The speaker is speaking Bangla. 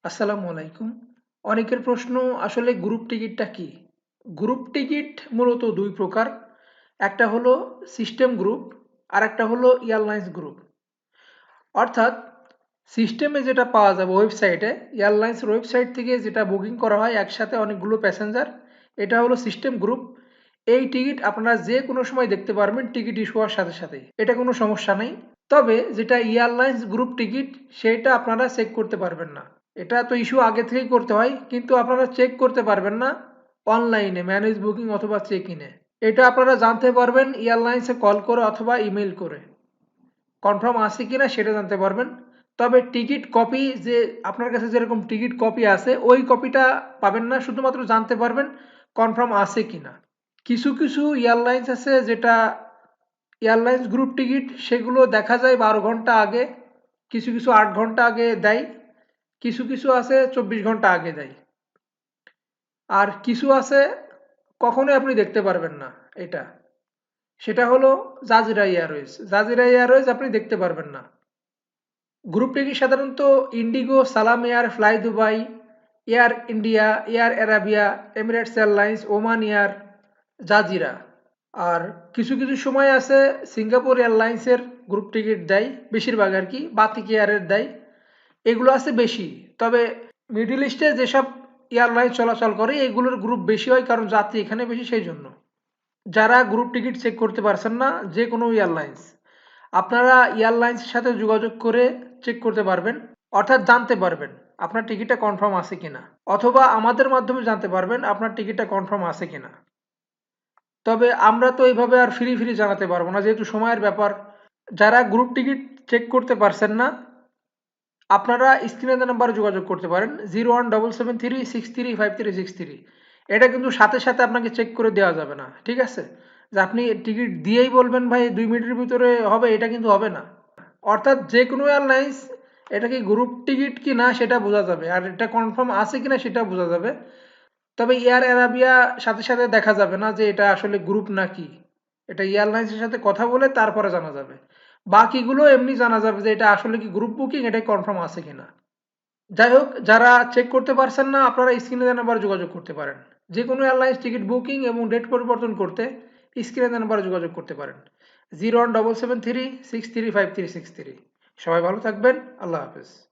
আসসালামু আলাইকুম। অনেকের প্রশ্ন আসলে গ্রুপ টিকিটটা কি? গ্রুপ টিকিট মূলত ২ প্রকার। একটা হলো সিস্টেম গ্রুপ, আরেকটা হলো এয়ারলাইন্স গ্রুপ। অর্থাৎ সিস্টেমে যেটা পাওয়া যাবে ওয়েবসাইটে, এয়ারলাইন্সের ওয়েবসাইট থেকে যেটা বুকিং করা হয় একসাথে অনেকগুলো প্যাসেঞ্জার, এটা হলো সিস্টেম গ্রুপ। এই টিকিট আপনারা যে কোনো সময় দেখতে পারবেন টিকিট ইস্যু হওয়ার সাথে সাথেই। এটা কোনো সমস্যা নেই। তবে যেটা এয়ারলাইন্স গ্রুপ টিকিট সেটা আপনারা চেক করতে পারবেন না। এটা তো ইস্যু আগে থেকেই করতে হয়, কিন্তু আপনারা চেক করতে পারবেন না অনলাইনে ম্যানেজ বুকিং অথবা চেক ইনে। এটা আপনারা জানতে পারবেন এয়ারলাইন্সে কল করে অথবা ইমেইল করে। কনফার্ম আছে কিনা সেটা জানতে পারবেন। তবে টিকিট কপি যে আপনার কাছে যেরকম টিকিট কপি আছে ওই কপিটা পাবেন না, শুধুমাত্র জানতে পারবেন কনফার্ম আছে কিনা। কিছু কিছু এয়ারলাইন্স আছে যেটা এয়ারলাইন্স গ্রুপ টিকিট সেগুলো দেখা যায় ১২ ঘন্টা আগে, কিছু কিছু ৮ ঘন্টা আগে দেয়, কিছু কিছু আছে ২৪ ঘন্টা আগে দেয়, আর কিছু আছে কখনোই আপনি দেখতে পারবেন না। এটা সেটা হলো জাজিরা এয়ারওয়েজ। জাজিরা এয়ারওয়েজ আপনি দেখতে পারবেন না। গ্রুপ টিকিট সাধারণত IndiGo, Salam Air, Fly Dubai, Air India, Air Arabia, Emirates Airlines, Oman Air, Jazeera. আর কিছু কিছু সময় আছে সিঙ্গাপুর এয়ারলাইন্সের গ্রুপ টিকিট দেয়, বেশিরভাগ আর কি, বাতিক এয়ারের দেয়। এগুলো আছে বেশি। তবে মিডল ইস্টে যেসব এয়ারলাইন্স চলাচল করে এগুলোর গ্রুপ বেশি হয়, কারণ যাত্রী এখানে বেশি সেই জন্য। যারা গ্রুপ টিকিট চেক করতে পারছেন না, যে কোনো এয়ারলাইন্স, আপনারা এয়ারলাইন্সের সাথে যোগাযোগ করে চেক করতে পারবেন, অর্থাৎ জানতে পারবেন আপনার টিকিটটা কনফার্ম আছে কিনা, অথবা আমাদের মাধ্যমে জানতে পারবেন আপনার টিকিটটা কনফার্ম আছে কিনা। তবে আমরা তো এইভাবে আর ফ্রি ফ্রি জানাতে পারবো না, যেহেতু সময়ের ব্যাপার। যারা গ্রুপ টিকিট চেক করতে পারছেন না, আপনারা স্ক্রিনে দেওয়া নাম্বারে যোগাযোগ করতে পারেন, 01773635363। এটা কিন্তু সাথে সাথে আপনাকে চেক করে দেওয়া যাবে না, ঠিক আছে? যে আপনি টিকিট দিয়েই বলবেন ভাই ২ মিনিটের ভিতরে হবে, এটা কিন্তু হবে না। অর্থাৎ যে কোনো এয়ারলাইন্স এটা কি গ্রুপ টিকিট কি না সেটা বোঝা যাবে, আর এটা কনফার্ম আছে কিনা সেটা বোঝা যাবে। তবে এয়ার অ্যারাবিয়া সাথে সাথে দেখা যাবে না যে এটা আসলে গ্রুপ নাকি। এটা এয়ারলাইন্সের সাথে কথা বলে তারপরে জানা যাবে। বাকিগুলো এমনি জানা যাবে যে এটা আসলে কি গ্রুপ বুকিং, এটা কনফার্ম আছে কিনা। যাই হোক, যারা চেক করতে পারছেন না আপনারা স্ক্রিনে দেওয়া নাম্বারে যোগাযোগ করতে পারেন। যে কোনো এয়ারলাইন্স টিকিট বুকিং এবং ডেট পরিবর্তন করতে স্ক্রিনে দেওয়া নাম্বারে যোগাযোগ করতে পারেন, 01773635363। সবাই ভালো থাকবেন। আল্লাহ হাফেজ।